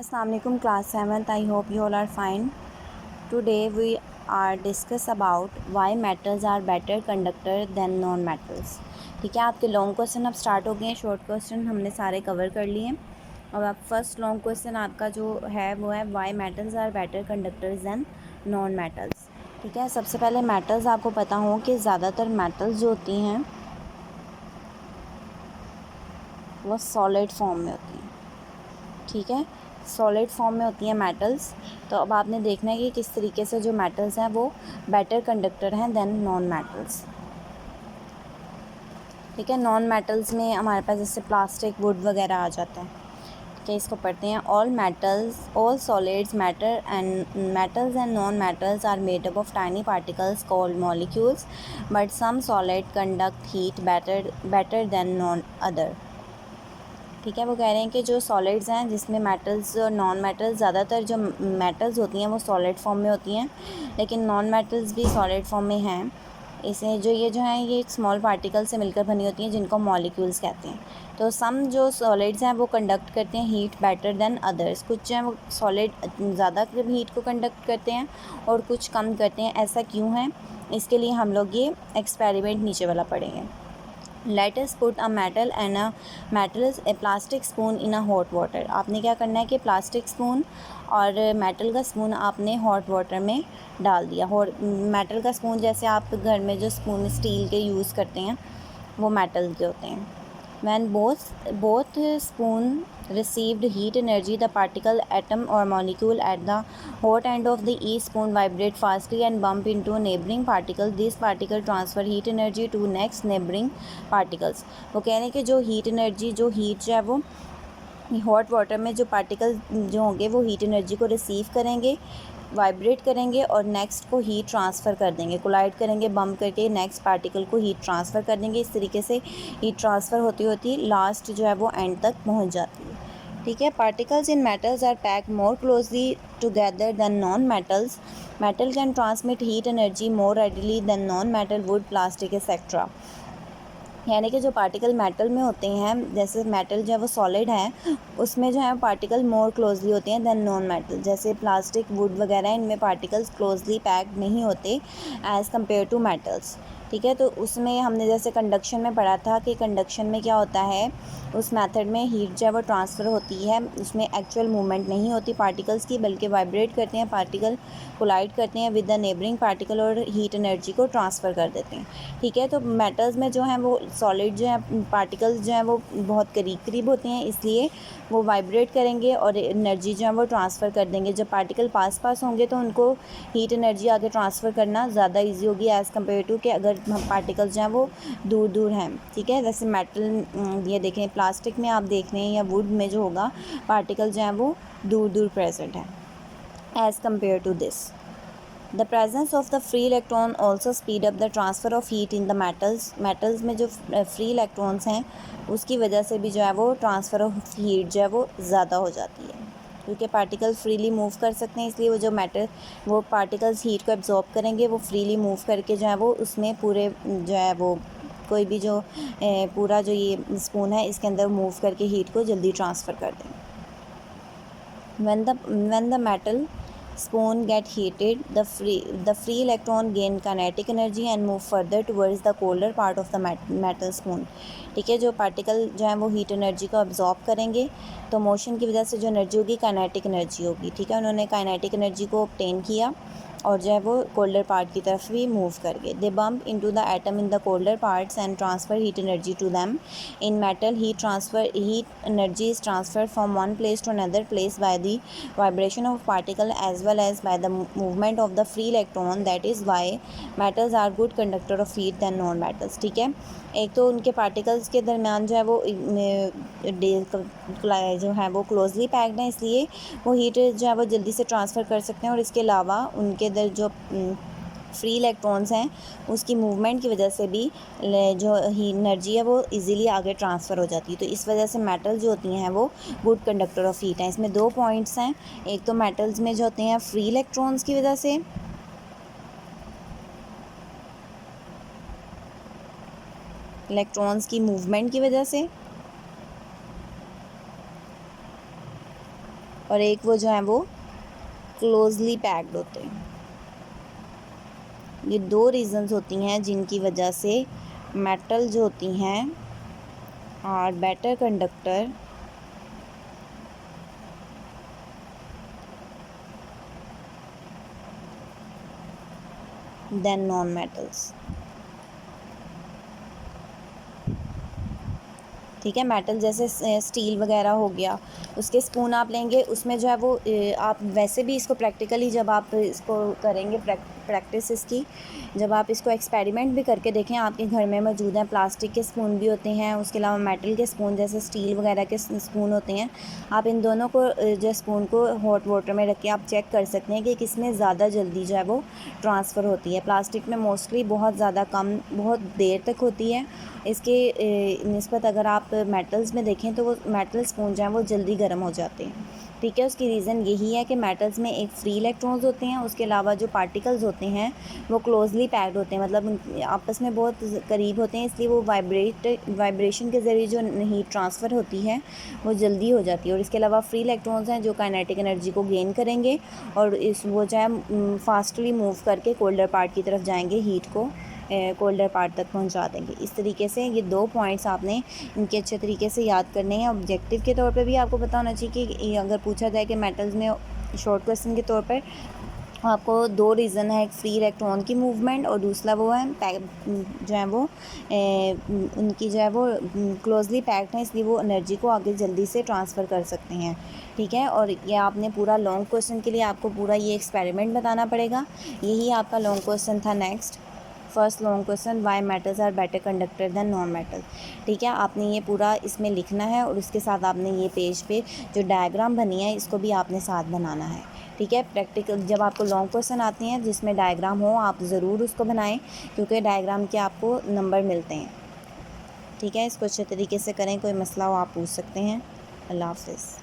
Assalamu alaikum class 7th. I hope you all are fine. Today we are discuss about why metals are better conductor than non metals. ठीक है, आपके long question अब start हो गए हैं. Short question हमने सारे cover कर लिए हैं. अब आप फर्स्ट लॉन्ग क्वेश्चन आपका जो है वो है why metals are better conductors than non metals. ठीक है, सबसे पहले मेटल्स आपको पता हो कि ज़्यादातर मेटल्स जो होती हैं वो सॉलिड फॉर्म में होती हैं. ठीक है, सॉलिड फॉर्म में होती हैं मेटल्स. तो अब आपने देखना है कि किस तरीके से जो मेटल्स हैं वो बेटर कंडक्टर हैं देन नॉन मेटल्स. ठीक है, नॉन मेटल्स में हमारे पास जैसे प्लास्टिक वुड वगैरह आ जाता है. ठीक है, इसको पढ़ते हैं. All metals all solids matter and metals and non metals are made up of tiny particles called molecules but some solid conduct heat better than non other. ठीक है, वो कह रहे हैं कि जो सॉलिड्स हैं जिसमें मेटल्स और नॉन मेटल्स, ज़्यादातर जो मेटल्स होती हैं वो सॉलिड फॉर्म में होती हैं, लेकिन नॉन मेटल्स भी सॉलिड फॉर्म में हैं. इसे जो हैं ये एक स्मॉल पार्टिकल से मिलकर बनी होती हैं जिनको मॉलिक्यूल्स कहते हैं. तो सम जो सॉलिड्स हैं वो कंडक्ट करते हैं हीट बेटर देन अदर्स. कुछ जो हैं वो सॉलिड ज़्यादा हीट को कंडक्ट करते हैं और कुछ कम करते हैं. ऐसा क्यों है, इसके लिए हम लोग ये एक्सपेरिमेंट नीचे वाला पढ़ेंगे. Let us put a metal and a plastic spoon in a hot water. आपने क्या करना है कि प्लास्टिक स्पून और मेटल का स्पून आपने हॉट वाटर में डाल दिया. मेटल का स्पून जैसे आप घर में जो स्पून स्टील के यूज़ करते हैं वो मेटल के होते हैं. When both spoon received heat energy, the particle, atom or molecule at the hot end of the each spoon vibrate fastly and bump into neighboring particles. This particle transfer heat energy to next neighboring particles. वो कह रहे हैं कि जो heat जो है वो hot water में जो पार्टिकल जो होंगे वो हीट एनर्जी को रिसीव करेंगे, वाइब्रेट करेंगे और नेक्स्ट को हीट ट्रांसफ़र कर देंगे. कोलाइड करेंगे, बम्प करके नेक्स्ट पार्टिकल को हीट ट्रांसफ़र कर देंगे. इस तरीके से हीट ट्रांसफ़र होती होती लास्ट जो है वो एंड तक पहुंच जाती है. ठीक है, particles in metals are packed more closely together than non metals. Metal can transmit heat energy more readily than non metal, wood, plastic etcetera. यानी कि जो पार्टिकल मेटल में होते हैं, जैसे मेटल जो है वो सॉलिड है, उसमें जो है पार्टिकल मोर क्लोजली होते हैं देन नॉन मेटल. जैसे प्लास्टिक वुड वगैरह इनमें पार्टिकल्स क्लोजली पैक्ड नहीं होते एज़ कम्पेयर टू मेटल्स. ठीक है, तो उसमें हमने जैसे कंडक्शन में पढ़ा था कि कंडक्शन में क्या होता है, उस मेथड में हीट जो है वो ट्रांसफ़र होती है. उसमें एक्चुअल मूवमेंट नहीं होती पार्टिकल्स की, बल्कि वाइब्रेट करते हैं पार्टिकल, कोलाइड करते हैं विद द नेबरिंग पार्टिकल और हीट एनर्जी को ट्रांसफ़र कर देते हैं. ठीक है, तो मेटल्स में जो है वो सॉलिड जो है पार्टिकल्स जो हैं वो बहुत करीब होते हैं, इसलिए वो वाइब्रेट करेंगे और एनर्जी जो है वो ट्रांसफ़र कर देंगे. जब पार्टिकल पास होंगे तो उनको हीट एनर्जी आगे ट्रांसफ़र करना ज़्यादा इजी होगी एज़ कम्पेयर टू कि अगर पार्टिकल्स जो हैं वो दूर हैं. ठीक है, जैसे मेटल ये देखें, प्लास्टिक में आप देख रहे हैं या वुड में जो होगा पार्टिकल जो हैं वो दूर प्रेजेंट है as compare to this. The presence of the free electron also speed up the transfer of heat in the metals. metals में जो free electrons हैं उसकी वजह से भी जो है वो transfer of heat जो है वो ज़्यादा हो जाती है, क्योंकि पार्टिकल फ्रीली मूव कर सकते हैं. इसलिए वो पार्टिकल्स हीट को एब्जॉर्ब करेंगे, वो फ्रीली मूव करके जो है वो उसमें पूरे जो है वो कोई भी जो पूरा जो ये स्पून है इसके अंदर मूव करके हीट को जल्दी ट्रांसफ़र कर देंगे. When the metal spoon get heated, the free electron gain kinetic energy and move further towards the colder part of the metal spoon. ठीक है, जो पार्टिकल जो है वो हीट एनर्जी को अब्जॉर्ब करेंगे, तो मोशन की वजह से जो एनर्जी होगी काइनेटिक एनर्जी होगी. ठीक है, उन्होंने काइनेटिक एनर्जी को ऑब्टेन किया और जो है वो कोल्डर पार्ट की तरफ भी मूव कर गए. They bump into the atom in the colder parts and transfer heat energy to them. In metal heat energy is transferred from one place to another place by the vibration of particle as well as by the movement of the free electron. That is why metals are good conductor of heat than non metals. ठीक है, एक तो उनके particles के दरमियान जो है वो जो है वो क्लोजली पैक्ड हैं, इसलिए वो हीट जो है वो जल्दी से ट्रांसफ़र कर सकते हैं. और इसके अलावा उनके अंदर जो फ्री इलेक्ट्रॉन्स हैं उसकी मूवमेंट की वजह से भी जो एनर्जी है वो इजीली आगे ट्रांसफ़र हो जाती है. तो इस वजह से मेटल जो होती हैं वो गुड कंडक्टर ऑफ हीट हैं. इसमें दो पॉइंट्स हैं. एक तो मेटल्स में जो होते हैं फ्री इलेक्ट्रॉन्स की वजह से, इलेक्ट्रॉन्स की मूवमेंट की वजह से, और एक वो जो है वो क्लोजली पैक्ड होते हैं। ये 2 रीज़न्स होती हैं जिनकी वजह से मेटल जो होती हैं are better conductor than non metals. ठीक है, मेटल जैसे स्टील वगैरह हो गया, उसके स्पून आप लेंगे, उसमें जो है वो आप वैसे भी इसको प्रैक्टिकली जब आप इसको करेंगे प्रैक्टिस इसकी, जब आप इसको एक्सपेरिमेंट भी करके देखें, आपके घर में मौजूद हैं, प्लास्टिक के स्पून भी होते हैं, उसके अलावा मेटल के स्पून जैसे स्टील वगैरह के स्पून होते हैं। आप इन दोनों को जो स्पून को हॉट वाटर में रख के आप चेक कर सकते हैं कि किसमें ज़्यादा जल्दी जो है वो ट्रांसफ़र होती है। प्लास्टिक में मोस्टली बहुत ज़्यादा कम, बहुत देर तक होती है। इसके निस्बत अगर आप मेटल्स में देखें तो वो मेटल स्पून जो हैं वो जल्दी गर्म हो जाते हैं। ठीक है, उसकी रीज़न यही है कि मेटल्स में एक फ्री इलेक्ट्रॉन्स होते हैं, उसके अलावा जो पार्टिकल्स होते हैं वो क्लोजली पैक्ड होते हैं, मतलब आपस में बहुत करीब होते हैं, इसलिए वो वाइब्रेशन के ज़रिए जो हीट ट्रांसफ़र होती है वो जल्दी हो जाती है। और इसके अलावा फ्री इलेक्ट्रॉन्स हैं जो काइनेटिक एनर्जी को गेन करेंगे और वो जो है फास्टली मूव करके कोल्डर पार्ट की तरफ जाएंगे, हीट को कोल्डर पार्ट तक पहुंचा देंगे। इस तरीके से ये 2 पॉइंट्स आपने इनके अच्छे तरीके से याद करने हैं। ऑब्जेक्टिव के तौर पे भी आपको पता होना चाहिए कि अगर पूछा जाए कि मेटल्स में शॉर्ट क्वेश्चन के तौर पर आपको 2 रीज़न है, एक फ्री इलेक्ट्रॉन की मूवमेंट और दूसरा वो है जो है वो उनकी जो है वो क्लोजली पैक्ड है, इसलिए वो एनर्जी को आगे जल्दी से ट्रांसफ़र कर सकते हैं। ठीक है, और ये आपने पूरा लॉन्ग क्वेश्चन के लिए आपको पूरा ये एक्सपेरिमेंट बताना पड़ेगा। यही आपका लॉन्ग क्वेश्चन था। Next first long question, why metals are better conductor than non metal. ठीक है, आपने ये पूरा इसमें लिखना है और उसके साथ आपने ये पेज पे जो डायग्राम बनी है इसको भी आपने साथ बनाना है। ठीक है, प्रैक्टिकल जब आपको लॉन्ग क्वेश्चन आते हैं जिसमें डायग्राम हो आप ज़रूर उसको बनाएं, क्योंकि डायग्राम के आपको नंबर मिलते हैं। ठीक है, इसको अच्छे तरीके से करें, कोई मसला हो आप पूछ सकते हैं। अल्लाह हाफ़िज़।